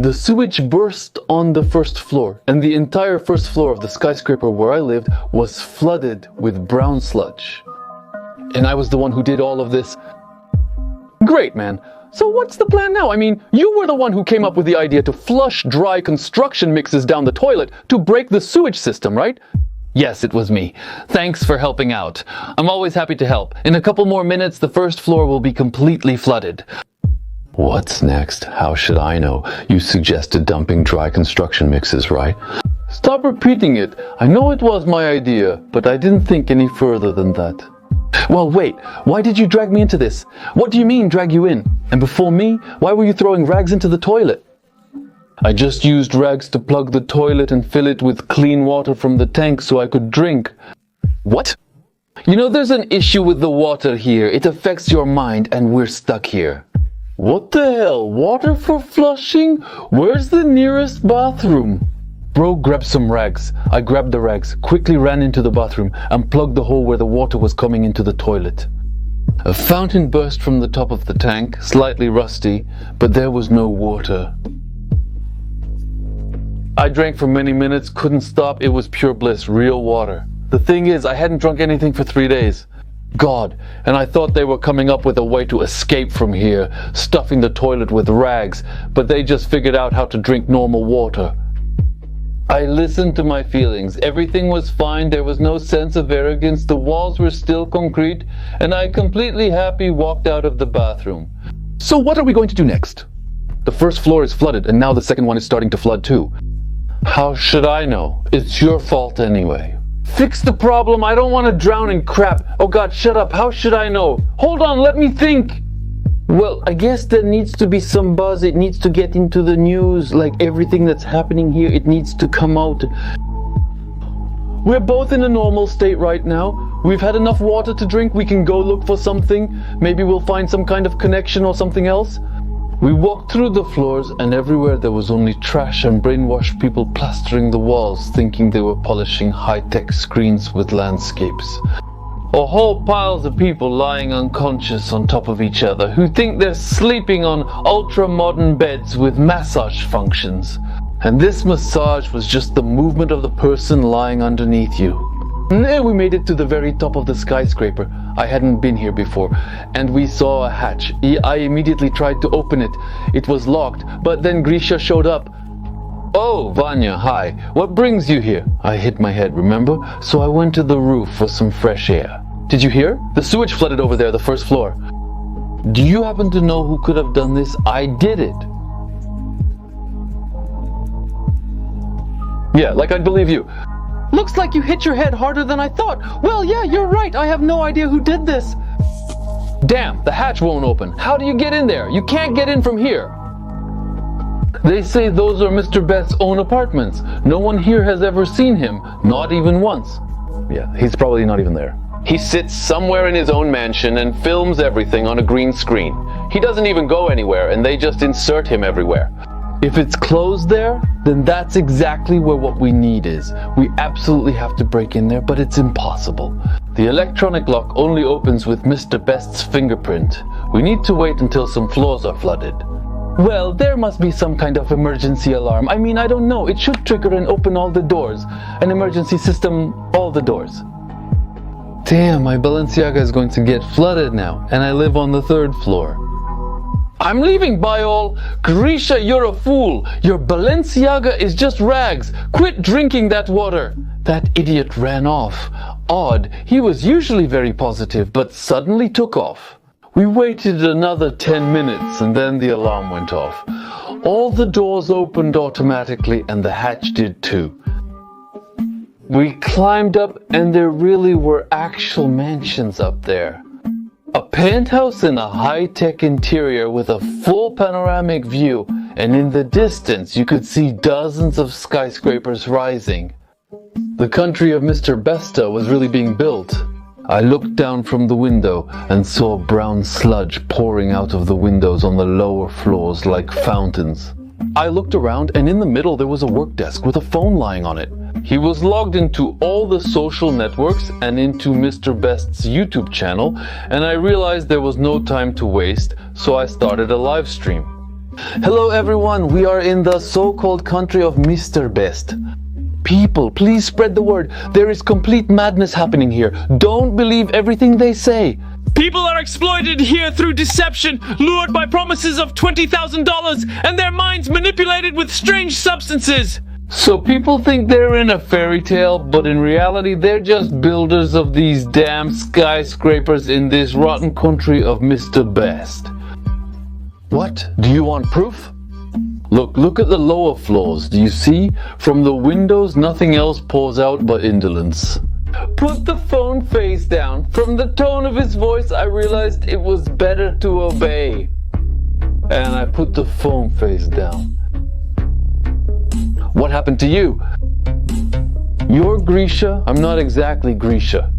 The sewage burst on the first floor, and the entire first floor of the skyscraper where I lived was flooded with brown sludge. And I was the one who did all of this. Great, man. So what's the plan now? I mean, you were the one who came up with the idea to flush dry construction mixes down the toilet to break the sewage system, right? Yes, it was me. Thanks for helping out. I'm always happy to help. In a couple more minutes, the first floor will be completely flooded. What's next? How should I know? You suggested dumping dry construction mixes, right? Stop repeating it. I know it was my idea, but I didn't think any further than that. Well, wait. Why did you drag me into this? What do you mean, drag you in? And before me, why were you throwing rags into the toilet? I just used rags to plug the toilet and fill it with clean water from the tank so I could drink. What? You know, there's an issue with the water here. It affects your mind, and we're stuck here. What the hell? Water for flushing? Where's the nearest bathroom? Bro, grab some rags. I grabbed the rags, quickly ran into the bathroom, and plugged the hole where the water was coming into the toilet. A fountain burst from the top of the tank, slightly rusty, but there was no water. I drank for many minutes, couldn't stop. It was pure bliss, real water. The thing is, I hadn't drunk anything for 3 days. God, and I thought they were coming up with a way to escape from here, stuffing the toilet with rags, but they just figured out how to drink normal water. I listened to my feelings. Everything was fine, there was no sense of arrogance, the walls were still concrete, and I completely happy walked out of the bathroom. So what are we going to do next? The first floor is flooded, and now the second one is starting to flood too. How should I know? It's your fault anyway. Fix the problem. I don't want to drown in crap. Oh God, shut up. How should I know? Hold on, let me think. Well, I guess there needs to be some buzz. It needs to get into the news. Like everything that's happening here, it needs to come out. We're both in a normal state right now. We've had enough water to drink. We can go look for something. Maybe we'll find some kind of connection or something else. We walked through the floors, and everywhere there was only trash and brainwashed people plastering the walls, thinking they were polishing high-tech screens with landscapes. Or whole piles of people lying unconscious on top of each other, who think they're sleeping on ultra-modern beds with massage functions. And this massage was just the movement of the person lying underneath you. And then we made it to the very top of the skyscraper. I hadn't been here before, and we saw a hatch. I immediately tried to open it. It was locked, but then Grisha showed up. Oh, Vanya, hi. What brings you here? I hit my head, remember? So I went to the roof for some fresh air. Did you hear? The sewage flooded over there, the first floor. Do you happen to know who could have done this? I did it. Yeah, like I'd believe you. Looks like you hit your head harder than I thought. Well, yeah, you're right. I have no idea who did this. Damn, the hatch won't open. How do you get in there? You can't get in from here. They say those are MrBeast's own apartments. No one here has ever seen him, not even once. Yeah, he's probably not even there. He sits somewhere in his own mansion and films everything on a green screen. He doesn't even go anywhere, and they just insert him everywhere. If it's closed there, then that's exactly where what we need is. We absolutely have to break in there, but it's impossible. The electronic lock only opens with MrBeast's fingerprint. We need to wait until some floors are flooded. Well, there must be some kind of emergency alarm. I mean, I don't know. It should trigger and open all the doors. An emergency system, all the doors. Damn, my Balenciaga is going to get flooded now, and I live on the 3rd floor. I'm leaving, bye all. Grisha, you're a fool. Your Balenciaga is just rags. Quit drinking that water. That idiot ran off. Odd, he was usually very positive, but suddenly took off. We waited another 10 minutes and then the alarm went off. All the doors opened automatically and the hatch did too. We climbed up and there really were actual mansions up there. A penthouse in a high-tech interior with a full panoramic view, and in the distance you could see dozens of skyscrapers rising. The country of MrBeast was really being built. I looked down from the window and saw brown sludge pouring out of the windows on the lower floors like fountains. I looked around and in the middle there was a work desk with a phone lying on it. He was logged into all the social networks and into MrBeast's YouTube channel, and I realized there was no time to waste, so I started a live stream. Hello everyone, we are in the so-called country of MrBeast. People, please spread the word. There is complete madness happening here. Don't believe everything they say. People are exploited here through deception, lured by promises of $20,000, and their minds manipulated with strange substances. So people think they're in a fairy tale, but in reality they're just builders of these damn skyscrapers in this rotten country of MrBeast. What? Do you want proof? Look at the lower floors. Do you see? From the windows, nothing else pours out but indolence. Put the phone face down. From the tone of his voice, I realized it was better to obey. And I put the phone face down. What happened to you? You're Grisha? I'm not exactly Grisha.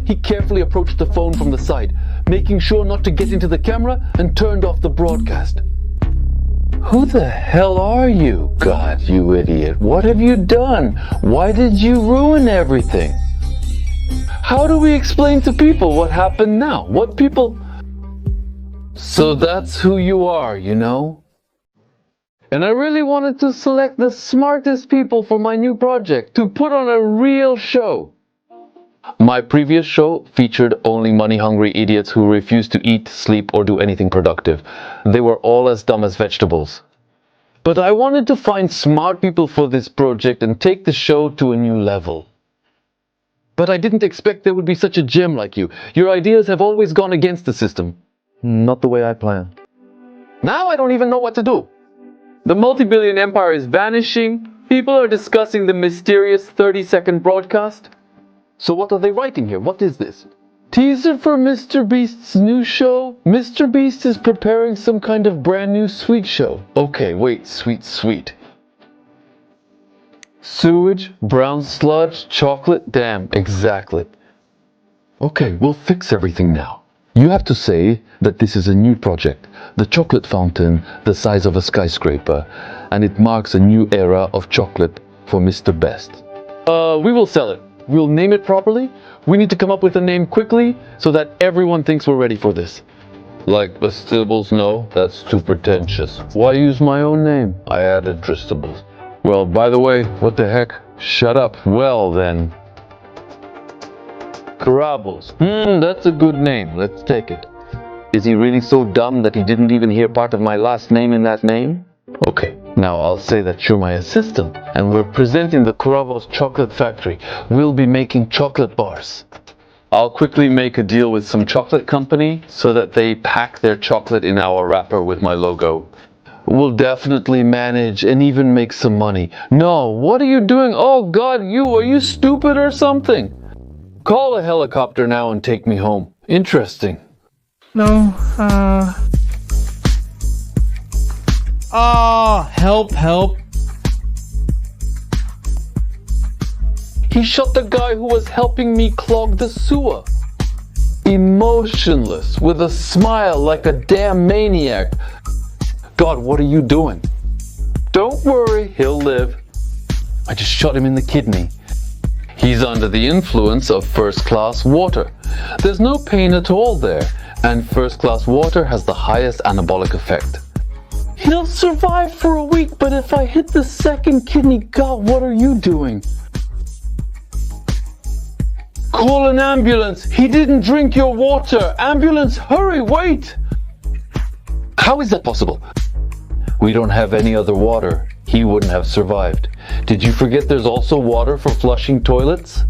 He carefully approached the phone from the side, making sure not to get into the camera, and turned off the broadcast. Who the hell are you? God, you idiot. What have you done? Why did you ruin everything? How do we explain to people what happened now? What people... So that's who you are, you know? And I really wanted to select the smartest people for my new project to put on a real show. My previous show featured only money-hungry idiots who refused to eat, sleep, or do anything productive. They were all as dumb as vegetables. But I wanted to find smart people for this project and take the show to a new level. But I didn't expect there would be such a gem like you. Your ideas have always gone against the system. Not the way I planned. Now I don't even know what to do. The multi-billion empire is vanishing. People are discussing the mysterious 30-second broadcast. So what are they writing here? What is this? Teaser for MrBeast's new show? MrBeast is preparing some kind of brand new sweet show. Okay, wait, sweet. Sewage, brown sludge, chocolate, damn, exactly. Okay, we'll fix everything now. You have to say that this is a new project. The chocolate fountain, the size of a skyscraper, and it marks a new era of chocolate for MrBeast. We will sell it. We'll name it properly. We need to come up with a name quickly so that everyone thinks we're ready for this. Like Bastibles? No, that's too pretentious. Why use my own name? I added Dristables. Well, by the way, what the heck? Shut up. Well then. Carabbles. That's a good name. Let's take it. Is he really so dumb that he didn't even hear part of my last name in that name? Okay, now I'll say that you're my assistant, and we're presenting the Carabbles Chocolate Factory. We'll be making chocolate bars. I'll quickly make a deal with some chocolate company so that they pack their chocolate in our wrapper with my logo. We'll definitely manage and even make some money. No, what are you doing? Oh God, are you stupid or something? Call a helicopter now and take me home. Interesting. No, help. He shot the guy who was helping me clog the sewer. Emotionless, with a smile like a damn maniac. God, what are you doing? Don't worry, he'll live. I just shot him in the kidney. He's under the influence of first-class water. There's no pain at all there, and first-class water has the highest anabolic effect. He'll survive for a week, but if I hit the second kidney, God, what are you doing? Call an ambulance! He didn't drink your water! Ambulance, hurry, wait! How is that possible? We don't have any other water. He wouldn't have survived. Did you forget there's also water for flushing toilets?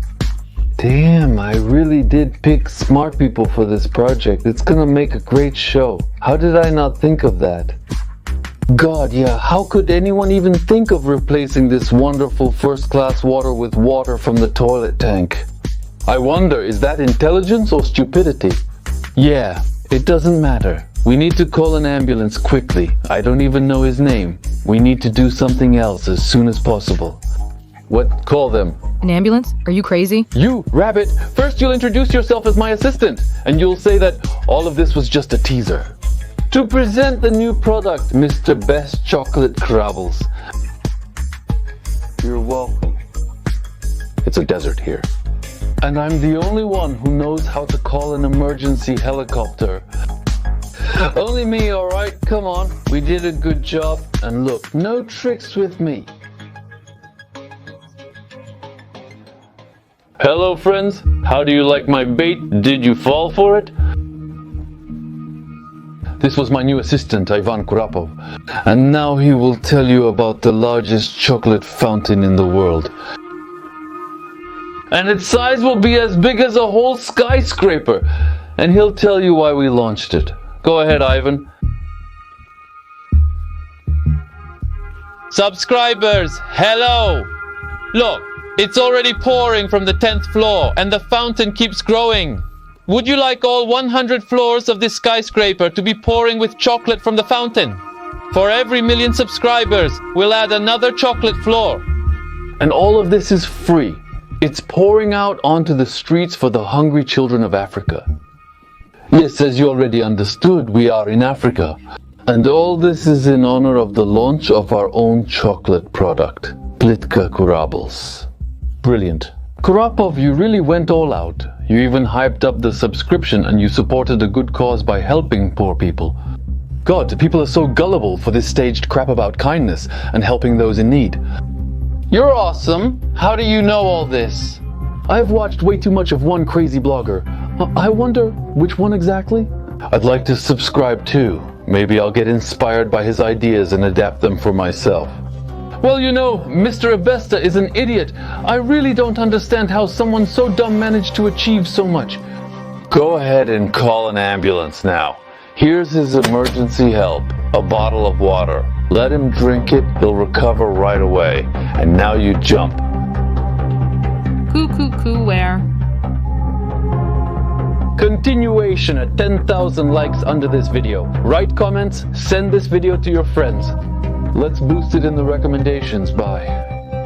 Damn, I really did pick smart people for this project. It's gonna make a great show. How did I not think of that? God, yeah, how could anyone even think of replacing this wonderful first-class water with water from the toilet tank? I wonder, is that intelligence or stupidity? Yeah, it doesn't matter. We need to call an ambulance quickly. I don't even know his name. We need to do something else as soon as possible. What? Call them. An ambulance? Are you crazy? You, Rabbit, first you'll introduce yourself as my assistant, and you'll say that all of this was just a teaser. To present the new product, MrBeast Chocolate Carabbles. You're welcome. It's a desert here. And I'm the only one who knows how to call an emergency helicopter. Only me, alright? Come on. We did a good job. And look, no tricks with me. Hello, friends. How do you like my bait? Did you fall for it? This was my new assistant, Ivan Kurapov. And now he will tell you about the largest chocolate fountain in the world. And its size will be as big as a whole skyscraper. And he'll tell you why we launched it. Go ahead, Ivan. Subscribers, hello! Look, it's already pouring from the 10th floor and the fountain keeps growing. Would you like all 100 floors of this skyscraper to be pouring with chocolate from the fountain? For every 1,000,000 subscribers, we'll add another chocolate floor. And all of this is free. It's pouring out onto the streets for the hungry children of Africa. Yes, as you already understood, we are in Africa. And all this is in honor of the launch of our own chocolate product, Plitka Kurables. Brilliant. Kurapov, you really went all out. You even hyped up the subscription and you supported a good cause by helping poor people. God, people are so gullible for this staged crap about kindness and helping those in need. You're awesome. How do you know all this? I've watched way too much of one crazy blogger. I wonder which one exactly? I'd like to subscribe too. Maybe I'll get inspired by his ideas and adapt them for myself. Well, you know, MrBeast's is an idiot. I really don't understand how someone so dumb managed to achieve so much. Go ahead and call an ambulance now. Here's his emergency help, a bottle of water. Let him drink it, he'll recover right away. And now you jump. Coo where? Continuation at 10,000 likes under this video. Write comments, send this video to your friends. Let's boost it in the recommendations. Bye.